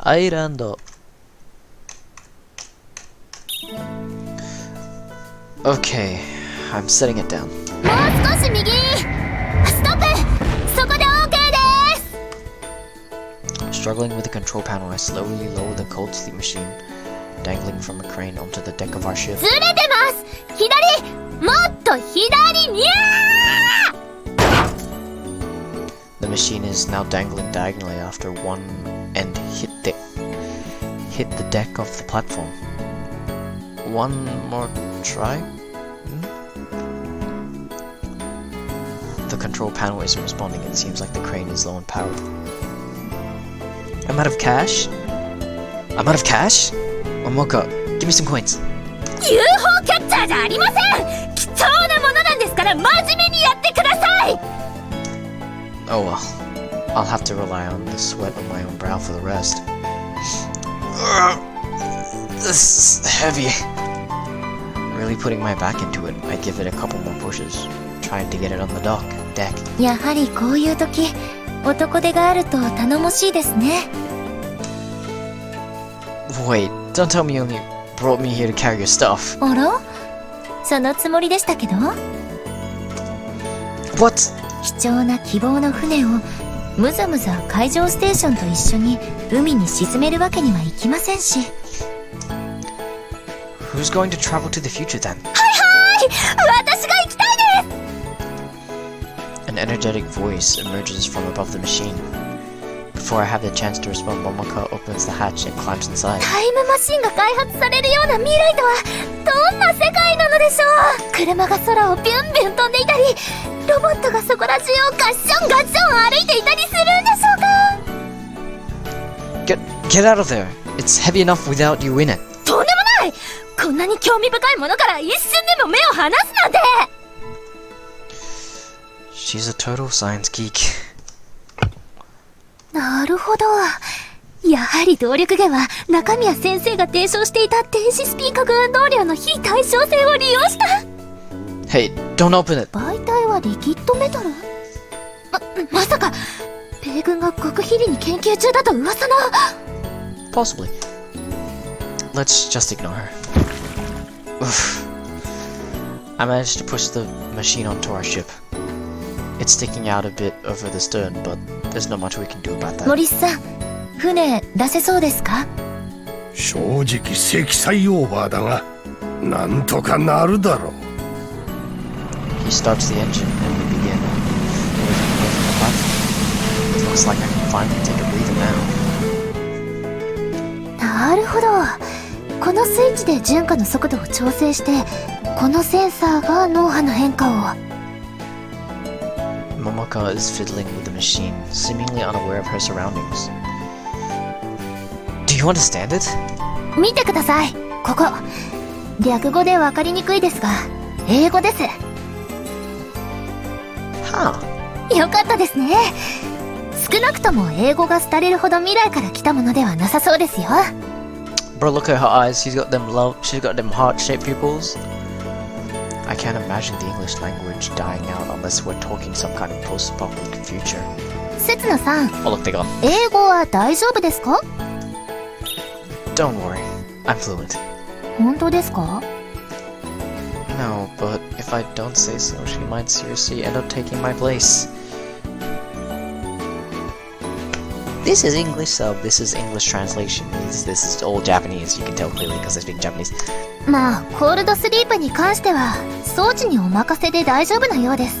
アイランド。Okay, I'm setting it down. もう少し右。ストップ。そこで OK です。 Struggling with the control panel, I slowly lower the cold sleep machine, dangling from a crane onto the deck of our ship. ずれてます。左。もっと左にゃー。 The machine is now dangling diagonally after one end hit the deck of the platform. One more try? The control panel isn't responding. It seems like the crane is low on power. I'm out of cash? I'm out of cash? Omoka, give me some coins. UFO キャッチャーじゃありません。貴重なものなんですから真面目にやってください。 Oh well. I'll have to rely on the sweat on my own brow for the rest. This is heavy. Really putting my back into it, I give it a couple more pushes, trying to get it on the deck. やはりこういう時、男手があると頼もしいですね。 Wait, don't tell me you only brought me here to carry your stuff. あら？そのつもりでしたけど。 What? 貴重な希望の船をむざむざ海上ステーションと一緒に海に沈めるわけにはいきませんし。 Who's going to travel to the future then? はい私が行きたいです。 An energetic voice emerges from above the machine. Before I have the chance to respond, Momoka opens the hatch and climbs inside. タイムマシンが開発されるような未来とはどんな世界なのでしょう。車が空をビュンビュン飛んでいたり、ロボットがそこら中をガッションガッション歩いていたりするんでしょうか。 Get out of there! It's heavy enough without you in it. とんでもない。こんなに興味深いものから一瞬でも目を離すなんて。 She's a total science geek. なるほど。やはり動力源は中宮先生が提唱していた電子スピーカー運動量の非対称性を利用した。 Hey, don't open it. 媒体はリキッドメタル？まさか米軍が極秘裏に研究中だと噂の。 Possibly. Let's just ignore her. Oof. I managed to push the machine onto our ship. It's sticking out a bit over the stern, but there's not much we can do about that. モリスさん、船出せそうですか？正直積載オーバーだが、なんとかなるだろう。 He starts the engine and we begin moving away from the platform. It looks like I can finally take a breather now. なるほど。このスイッチで純化の速度を調整して、このセンサーが脳波の変化を。 Momoka is fiddling with the machine, seemingly unaware of her surroundings. Do you understand it? 見てください。ここ。略語で分かりにくいですが、英語です。Huh. よかったですね。少なくとも英語が廃れるほど未来から来たものではなさそうですよ。 Bro, look at her eyes. She's got them heart-shaped pupils. I can't imagine the English language dying out unless we're talking some kind of post-apocalyptic future. 節野さん、 Oh, look, they gone. 英語は大丈夫ですか？ Don't worry, I'm fluent. 本当ですか？ No, but if I don't say so, she might seriously end up taking my place. This is English sub, this is English translation. This is all Japanese, you can tell clearly because I speak Japanese. まあ、コールドスリープに関しては装置にお任せで大丈夫なようです。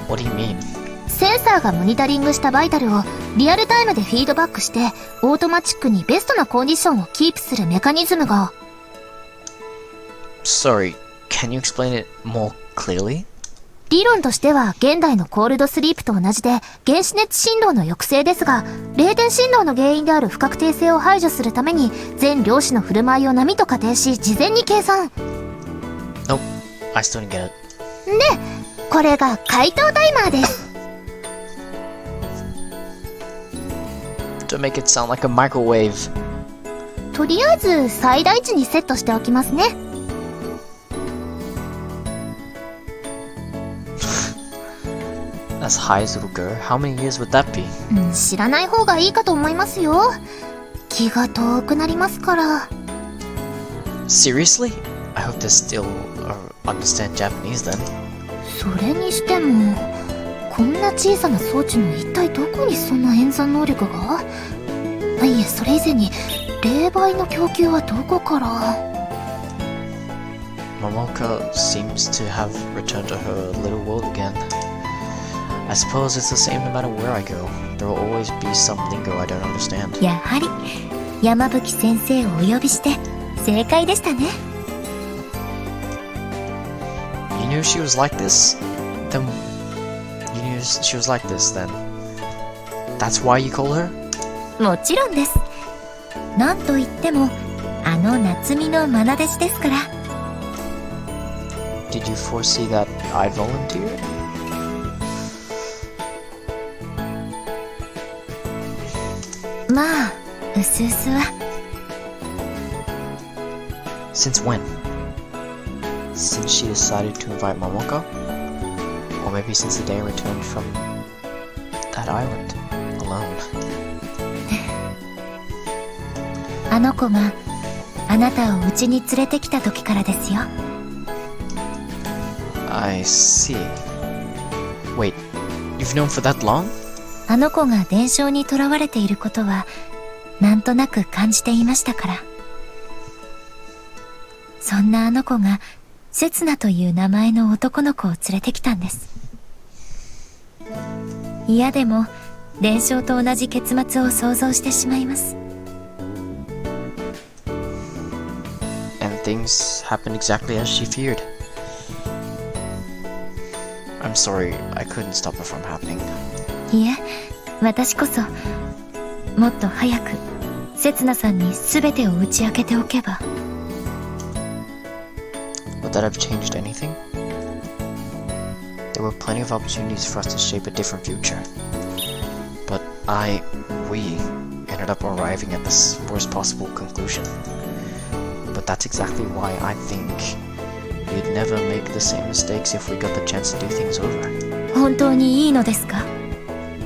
What do you mean? センサーがモニタリングしたバイタルをリアルタイムでフィードバックしてオートマチックにベストなコンディションをキープするメカニズムが。 Sorry, can you explain it more clearly? 理論としては現代のコールドスリープと同じで原子熱振動の抑制ですが、冷電振動の原因である不確定性を排除するために全量子の振る舞いを波と仮定し事前に計算。 Nope, I still didn't get it. で、これが解答タイマーです。 To make it sound like a microwave. とりあえず最大値にセットしておきますね。That's as high as it'll go? How many years would that be? 知らない方がいいかと思いますよ。気が遠くなりますから。Seriously? I hope they still understand Japanese then. それにしても、こんな小さな装置の一体どこにそんな演算能力が？いえ、それ以前に霊媒の供給はどこから？ Momoka seems to have returned to her little world again. I suppose it's the same no matter where I go. There will always be some lingo I don't understand. やはり山吹先生をお呼びして正解でしたね。You knew she was like this? Then you knew she was like this then. That's why you call her? もちろんです。なんといってもあの夏美の愛弟子ですから。Did you foresee that I'd volunteer? まあ、うすうすは。Since when? Since she decided to invite Momoka? Or maybe since the day I returned from that island alone. あの子があなたを家に連れてきた時からですよ。I see. Wait, you've known for that long? あの子が伝承にとらわれていることはなんとなく感じていましたから。そんなあの子がせつなという名前の男の子を連れてきたんです。嫌でも伝承と同じ結末を想像してしまいます。And things happened exactly as she feared. I'm sorry, I couldn't stop it from happening. いえ、私こそもっと早くせつなさんに全てを打ち明けておけば。Would that have changed anything? There were plenty of opportunities for us to shape a different future. But we ended up arriving at this worst possible conclusion. But that's exactly why I think we'd never make the same mistakes if we got the chance to do things over. 本当にいいのですか？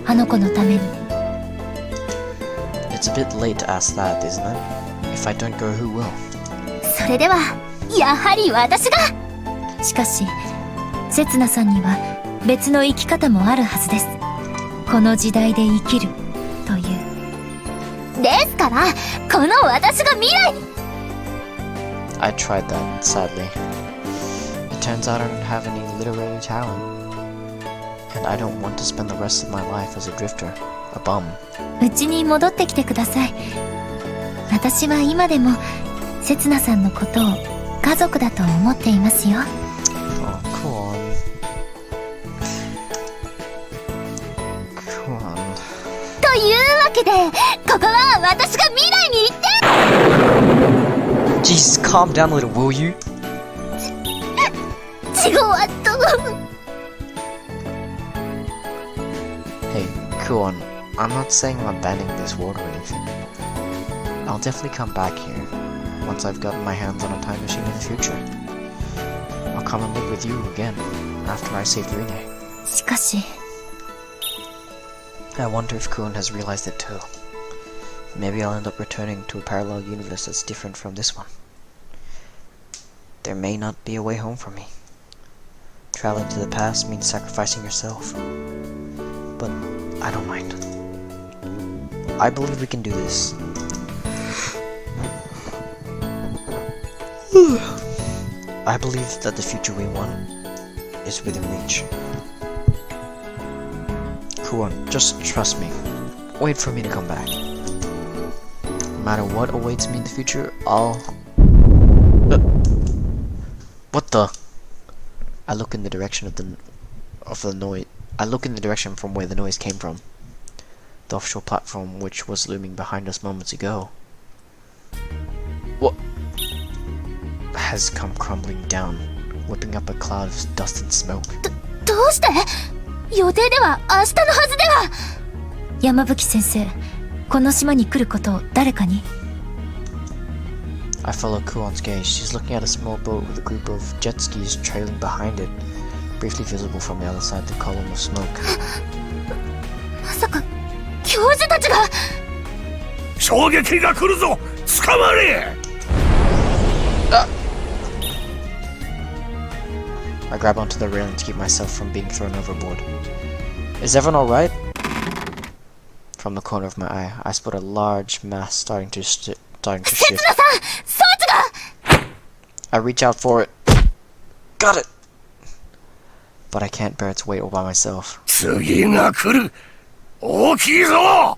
あの子のために。It's a bit late to ask that, isn't it? If I don't go, who will? それではやはり私が。しかしせつなさんには別の生き方もあるはずです。この時代で生きるという。ですからこの私が未来に。I tried that, sadly. It turns out I don't have any literary talent. And I don't want to spend the rest of my life as a drifter, a bum. うちに戻ってきてください。私は今でもせつなさんのことを家族だと思っていますよ。Oh, come on. Come on. というわけで、ここは私が未来に行って。Jesus, calm down a little, will you? 違うわと。Hey, cool on. I'm not saying I'm abandoning this world or anything. I'll definitely come back here once I've gotten my hands on a time machine in the future. I'll come and live with you again after I saved RINNE. しかし I wonder if Kuon has realized it too. Maybe I'll end up returning to a parallel universe that's different from this one. There may not be a way home for me. Traveling to the past means sacrificing yourself. But I don't mind. I believe we can do this. I believe that the future we want is within reach. Kuon, just trust me. Wait for me to come back. No matter what awaits me in the future, I'll... What the? I look in the direction of the noise. I look in the direction from where the noise came from. The offshore platform which was looming behind us moments ago. What? Has come crumbling down, whipping up a cloud of dust and smoke. どうして？予定では明日のはずでは。山吹先生、この島に来ることを誰かに。I follow Kuon's gaze. She's looking at a small boat with a group of jet skis trailing behind it, briefly visible from the other side of the column of smoke. まさか教授たちが。衝撃が来るぞ。捕まれ。I grab onto the railing to keep myself from being thrown overboard. Is everyone alright? From the corner of my eye, I spot a large mass starting to shift. 刹那さん、装置が。 I reach out for it. Got it! But I can't bear its weight all by myself. 次が来る。大きいぞ。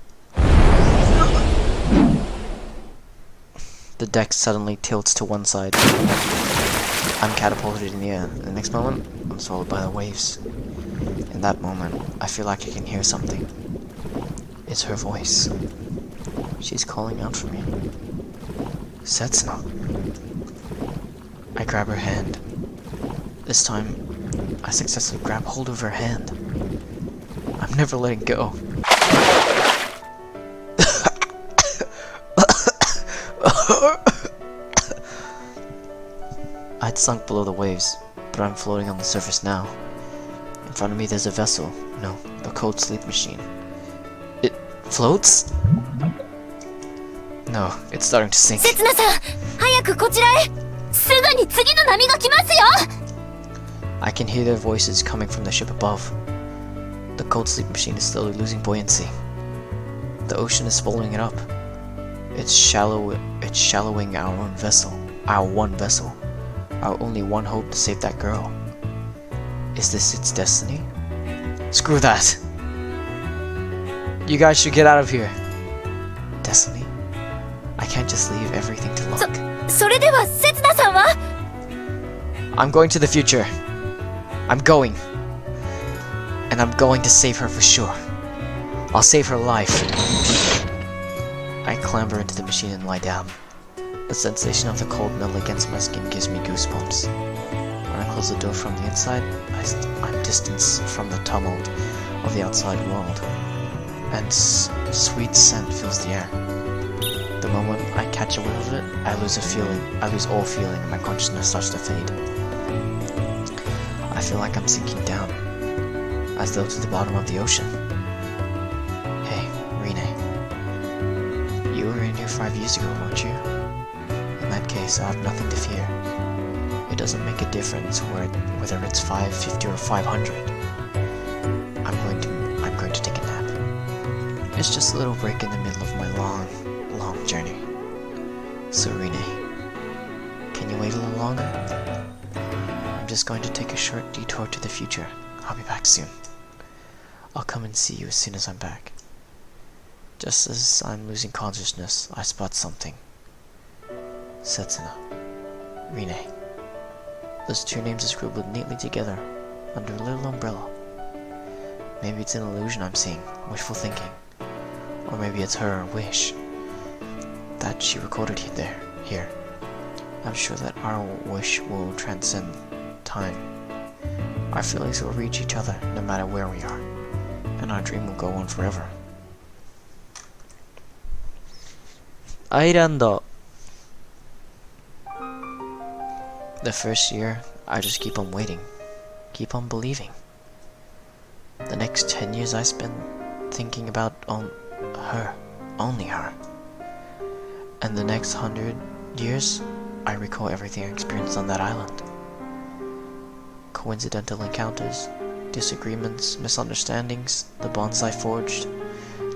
The deck suddenly tilts to one side. I'm catapulted in the air. The next moment, I'm swallowed by the waves. In that moment, I feel like I can hear something. It's her voice. She's calling out for me. Setsuna. I grab her hand. This time, I successfully grab hold of her hand. I'm never letting go. I'd sunk below the waves, but I'm floating on the surface now. In front of me there's a vessel. No, a cold sleep machine. It floats? No, it's starting to sink. 刹那さん、早くこちらへ。すぐに次の波が来ますよ。 I can hear their voices coming from the ship above. The cold sleep machine is slowly losing buoyancy. The ocean is swallowing it up. It's shallowing our own vessel. Our one vessel. Our only one hope to save that girl. Is this its destiny? Screw that! You guys should get out of here. Destiny? I can't just leave everything to luck. それでは刹那さんは。 I'm going to the future. I'm going. And I'm going to save her for sure. I'll save her life. I clamber into the machine and lie down. The sensation of the cold metal against my skin gives me goosebumps. When I close the door from the inside, I'm distanced from the tumult of the outside world. And sweet scent fills the air. The moment I catch a whiff of it, I lose all feeling, and my consciousness starts to fade. I feel like I'm sinking down, as though to the bottom of the ocean. Hey, Rinne. You were in here 5 years ago, weren't you? In that case, I have nothing to fear. It doesn't make a difference whether it's 5, 50, or 500. I'm going to take a nap. It's just a little break in the middle of my long journey. So Rinne, can you wait a little longer? I'm just going to take a short detour to the future. I'll be back soon. I'll come and see you as soon as I'm back. Just as I'm losing consciousness, I spot something. Setsuna. Rinne. Those two names are scribbled neatly together under a little umbrella. Maybe it's an illusion I'm seeing, wishful thinking. Or maybe it's her wish that she recorded here. I'm sure that our wish will transcend time. Our feelings will reach each other no matter where we are, and our dream will go on forever. Island. The first year, I just keep on waiting, keep on believing. The next 10 years I spend thinking about her, only her. And the next 100 years, I recall everything I experienced on that island. Coincidental encounters, disagreements, misunderstandings, the bonds I forged,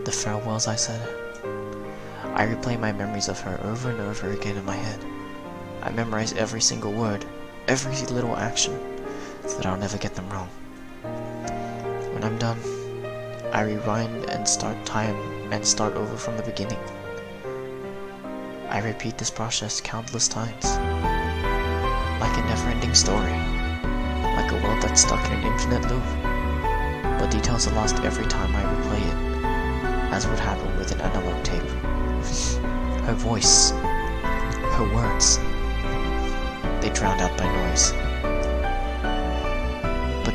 the farewells I said. I replay my memories of her over and over again in my head. I memorize every single word, every little action, so that I'll never get them wrong. When I'm done, I rewind and start over from the beginning. I repeat this process countless times, like a never-ending story, like a world that's stuck in an infinite loop, but details are lost every time I replay it, as would happen with an analog tape. Her voice, her words, they drowned out by noise. But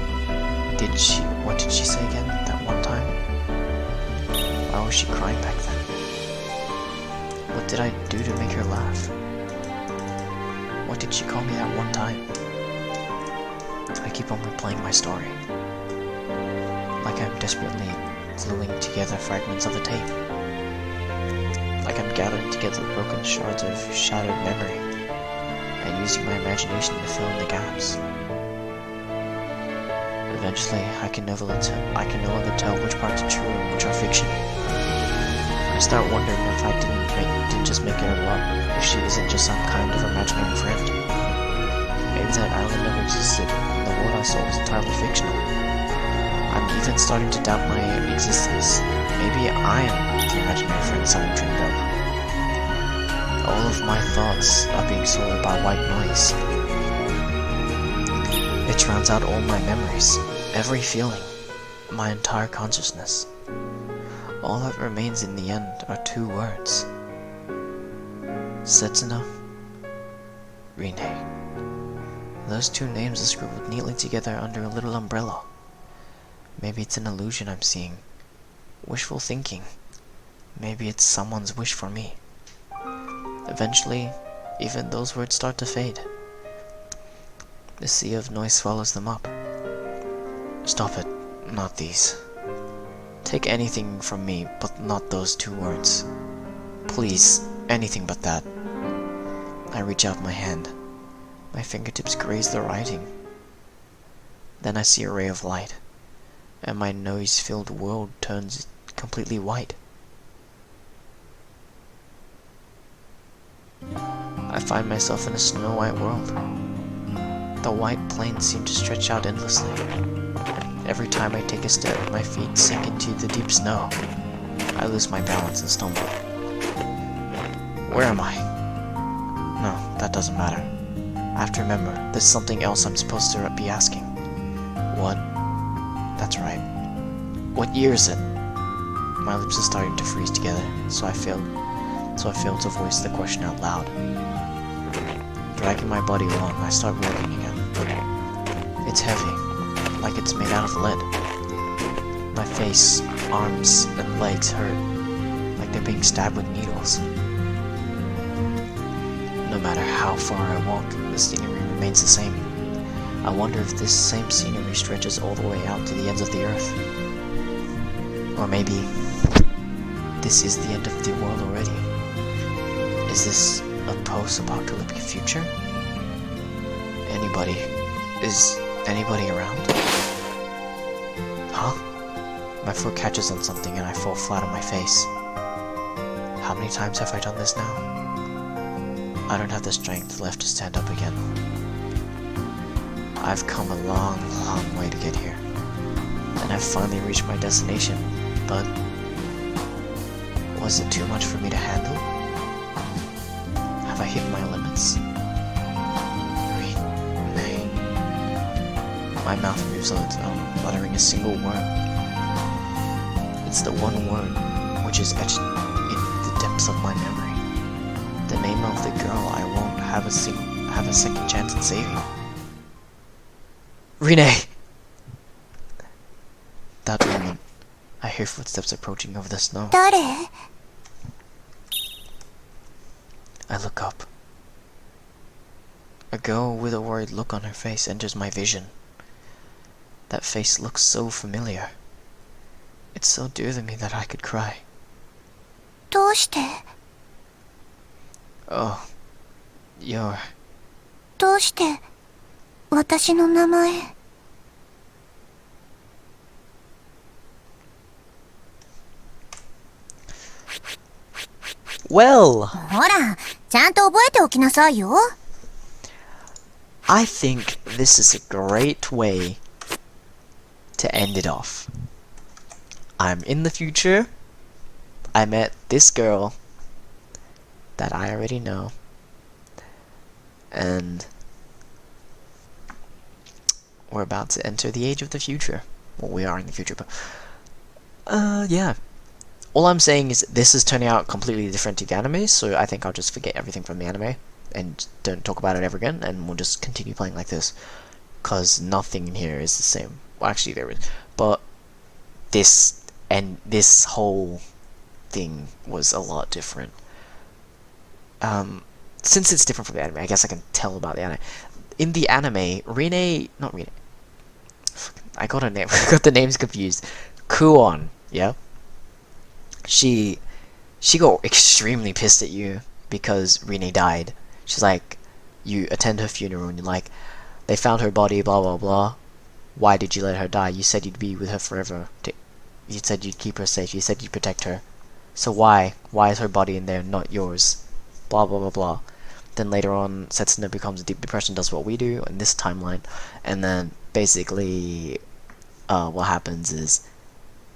what did she say again that one time? Why was she crying back then? What did I do to make her laugh? What did she call me that one time? I keep on replaying my story, like I'm desperately gluing together fragments of a tape, like I'm gathering together broken shards of shattered memory, and using my imagination to fill in the gaps. Eventually, I can no longer tell which parts are true and which are fiction. I start wondering if I didn't just make her up, if she isn't just some kind of imaginary friend. Maybe that island never existed, and the world I saw was entirely fictional. I'm even starting to doubt my existence. Maybe I am the imaginary friend someone dreamed of. All of my thoughts are being swallowed by white noise. It drowns out all my memories, every feeling, my entire consciousness. All that remains in the end are 2 words. Setsuna, RINNE. Those 2 names are scribbled neatly together under a little umbrella. Maybe it's an illusion I'm seeing. Wishful thinking. Maybe it's someone's wish for me. Eventually, even those words start to fade. The sea of noise swallows them up. Stop it, not these. Take anything from me, but not those 2 words. Please, anything but that. I reach out my hand. My fingertips graze the writing. Then I see a ray of light, and my noise-filled world turns completely white. I find myself in a snow-white world. The white plains seem to stretch out endlessly. Every time I take a step, my feet sink into the deep snow. I lose my balance and stumble. Where am I? No, that doesn't matter. I have to remember, there's something else I'm supposed to be asking. What? That's right. What year is it? My lips are starting to freeze together, so I fail to voice the question out loud. Dragging my body along, I start walking again. It's heavy, like it's made out of lead. My face, arms, and legs hurt, like they're being stabbed with needles. No matter how far I walk, the scenery remains the same. I wonder if this same scenery stretches all the way out to the ends of the earth. Or maybe this is the end of the world already. Is this a post-apocalyptic future? Is anybody around? Huh? My foot catches on something and I fall flat on my face. How many times have I done this now? I don't have the strength left to stand up again. I've come a long, long way to get here. And I've finally reached my destination, but was it too much for me to handle? Have I hit my limits? RINNE. My mouth moves without uttering a single word. It's the one word which is etched in the depths of my memory. The name of the girl I won't have a second chance at saving. RINNE! That moment, I hear footsteps approaching over the snow. 誰？ I look up. A girl with a worried look on her face enters my vision. That face looks so familiar. It's so dear to me that I could cry. どうして？ Oh, you're... どうして私の名前？ Well, ほら、ちゃんと覚えておきなさいよ。 I think this is a great way to end it off. I'm in the future. I met this girl that I already know. And we're about to enter the age of the future. Well, we are in the future, but yeah. All I'm saying is this is turning out completely different to the anime, so I think I'll just forget everything from the anime and don't talk about it ever again, and we'll just continue playing like this. Cause nothing in here is the same. Well, actually there is, but this whole thing was a lot different. Since it's different from the anime, I guess I can tell about the anime. in the anime, Rinne, not Rinne. I got her name. I got the names confused. Kuon, yeah. She got extremely pissed at you because Rinne died. She's like, you attend her funeral and you're like, they found her body, blah blah blah. Why did you let her die? You said you'd be with her forever. You said you'd keep her safe. You said you'd protect her. So why? Why is her body in there, not yours? Blah blah blah blah. Then later on, Setsuna becomes a deep depression, does what we do in this timeline, and then basically, what happens is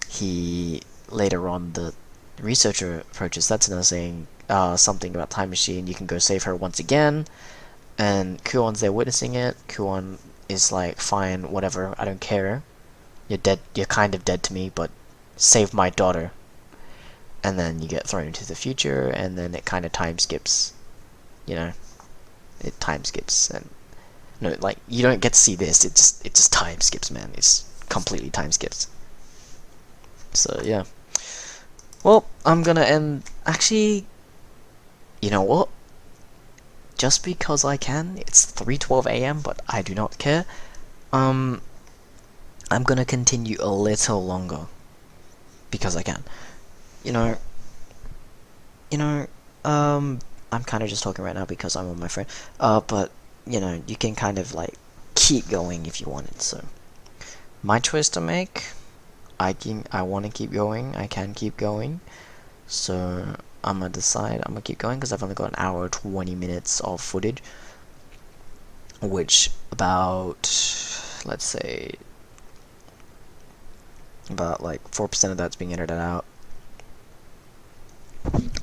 he later on the researcher approaches Setsuna saying something about time machine. You can go save her once again, and Kuon's there witnessing it. Kuon is like, fine, whatever, I don't care. You're dead. You're kind of dead to me, but save my daughter. And then you get thrown into the future, and then it kind of time skips. You know, it time skips, and no, like you don't get to see this. It just time skips, man. It's completely time skips. So yeah. Well, I'm gonna end. Actually, you know what? Just because I can, it's 3:12 a.m., but I do not care. I'm gonna continue a little longer because I can. I'm kind of just talking right now because I'm with my friend. But you can kind of like keep going if you wanted. So, my choice to make. I want to keep going. I can keep going. So I'm gonna decide. I'm gonna keep going because I've only got an hour 20 minutes of footage, which about, let's say, about like 4% of that's being edited out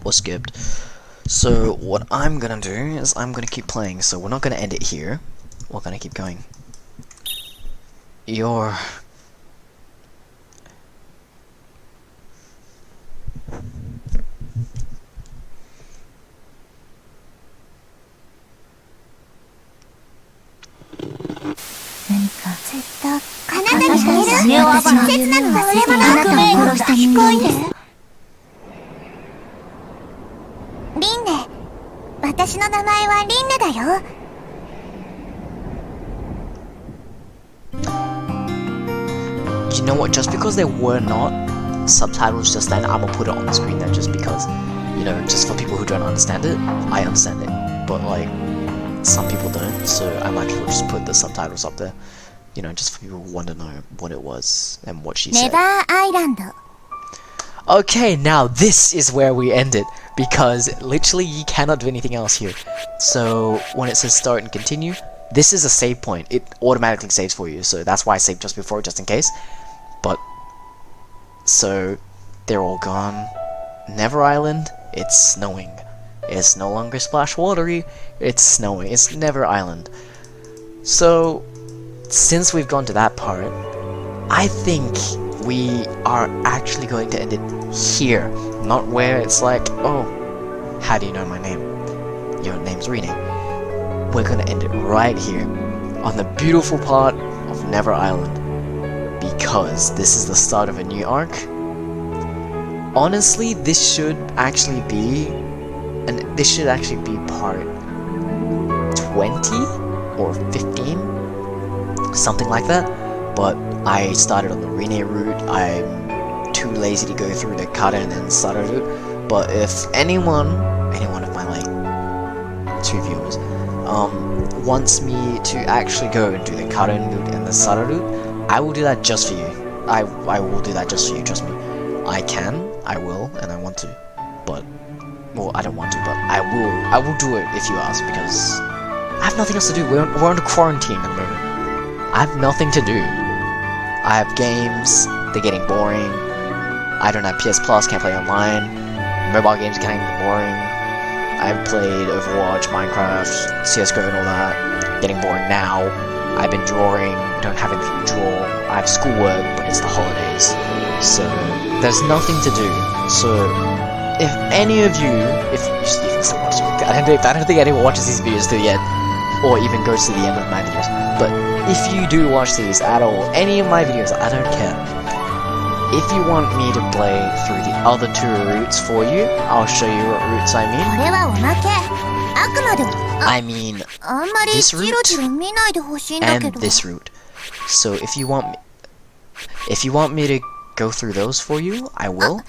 or skipped. So what I'm gonna do is I'm gonna keep playing. So we're not gonna end it here. We're gonna keep going. You're You know what, just because there were not subtitles just then, I'm gonna put it on the screen there just because, just for people who don't understand it. I understand it, but like, some people don't, so I might as well just put the subtitles up there, just for people who want to know what it was and what she said. Okay, now this is where we end it, because literally you cannot do anything else here. So when it says start and continue, this is a save point. It automatically saves for you, so that's why I saved just before, just in case. But, so, they're all gone. Never Island, it's snowing. It's no longer splash watery, it's snowing. It's Never Island. So, since we've gone to that part, I think we are actually going to end it here. Not where it's like, oh, how do you know my name? Your name's Rinne. We're gonna end it right here, on the beautiful part of Never Island. Because this is the start of a new arc. Honestly, this should actually be part 20 or 15, something like that. But I started on the Rinne route. I'm too lazy to go through the Karen and Sara route. But if any one of my like 2 viewers wants me to actually go and do the Karen route and the Sara route, I will do that just for you. I will do that just for you, trust me. I can, I will, and I want to. But, well, I don't want to, but I will do it if you ask, because I have nothing else to do. We're under quarantine at the moment. I have nothing to do. I have games, they're getting boring. I don't have PS Plus, can't play online. Mobile games are getting boring. I've played Overwatch, Minecraft, CSGO and all that. Getting boring now. I've been drawing, don't have anything to draw. I have schoolwork, but it's the holidays. So, there's nothing to do. So, if any of you, if you can still watch it, I don't think anyone watches these videos to the end, or even goes to the end of my videos. But if you do watch these at all, any of my videos, I don't care. If you want me to play through the other 2 routes for you, I'll show you what routes I mean. あくまで I mean あんまり this ジロ route ジロ見ないでほしいんだけ and ど。 this route. So if you want me to go through those for you, I will.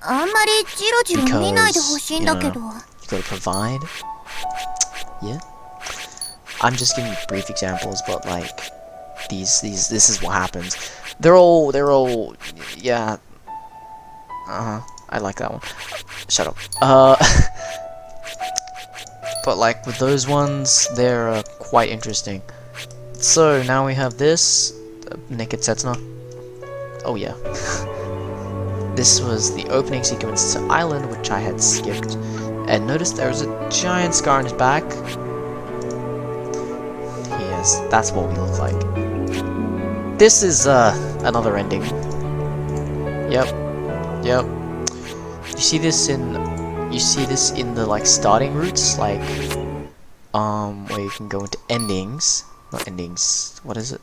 あんまりジロジロ見ないでほ Because しいん you だけ know ど。 you gotta provide. Yeah. I'm just giving you brief examples, but like this is what happens. They're all yeah. I like that one. Shut up. But like with those ones, they're quite interesting. So now we have this Naked Setsuna. Oh yeah. This was the opening sequence to Island, which I had skipped. And notice there was a giant scar on his back. Yes, that's what we look like. This is another ending. Yep. You see this in the like starting routes, like where you can go into endings. Not endings. What is it?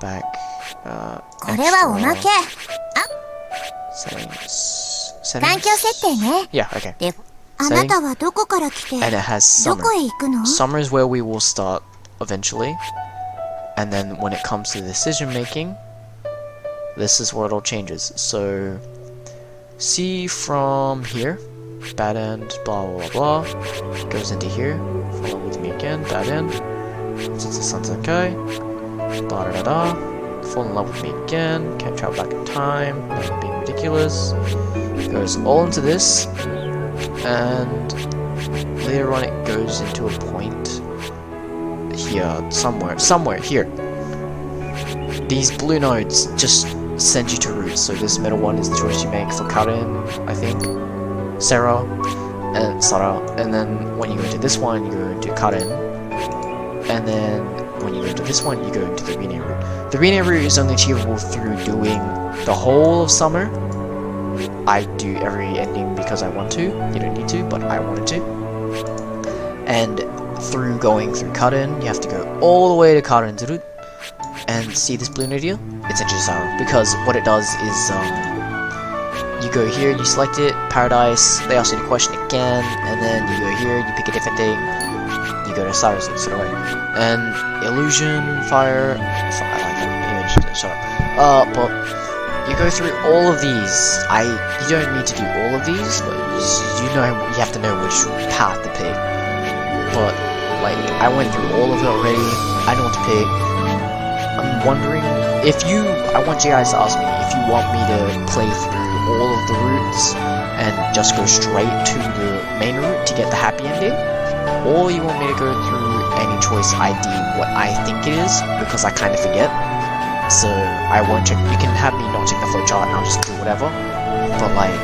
Back. これはおまけ。 Settings. 環境設定ね。 Yeah, okay. で、あなたはどこから来て、 And it has ど summer. こへ行くの？ Summer is where we will start eventually. And then when it comes to decision making, this is where it all changes. So, see from here, bad end, blah blah blah, goes into here. Follow with me again, bad end. Since the sun's okay, da da da da. Fall in love with me again. Can't travel back in time. Never being ridiculous. Goes all into this, and later on it goes into a point here, somewhere here. These blue nodes just send you to routes. So this middle one is the choice you make for Karen, I think, Sarah, and then when you go into this one, you go into Karen, and then when you go into this one, you go into the RINNE route. The RINNE route is only achievable through doing the whole of summer. I do every ending because I want to. You don't need to, but I wanted to. And through going through Karen, you have to go all the way to Karen's route. And see this blue node here? It's Injisara, because what it does is you go here, you select it, Paradise, they ask you the question again, and then you go here, you pick a different thing, you go to Cyrus and sort of way. And Illusion, Fire, I like that image, shut up. But you go through all of these. You don't need to do all of these, but you have to know which path to pick. But like I went through all of it already. I know what to pick. I'm wondering I want you guys to ask me if you want me to play through all of the routes and just go straight to the main route to get the happy ending, or you want me to go through any choice ID what I think it is, because I kind of forget. So I won't check. You can have me not check the flowchart and I'll just do whatever. But like,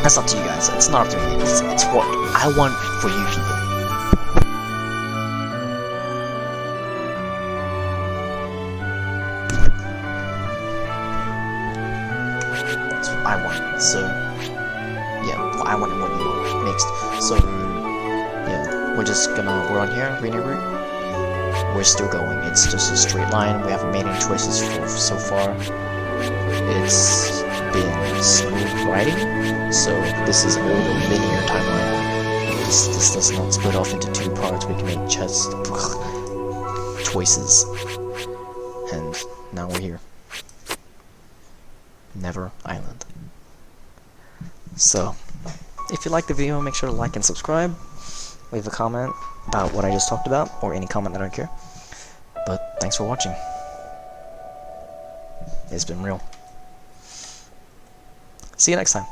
that's up to you guys. It's not up to me. It's what I want for you people. That's what I want. So yeah, what I want and what you want mixed. So yeah, we're on here, RINNE route. We're still going. It's just a straight line. We haven't made any choices so far. It's been smooth riding, so this is all the linear timeline. This does not split off into two parts. We can make just choices. And now we're here. Never Island. So, if you liked the video, make sure to like and subscribe. Leave a comment about what I just talked about, or any comment that I don't care. But thanks for watching. It's been real. See you next time.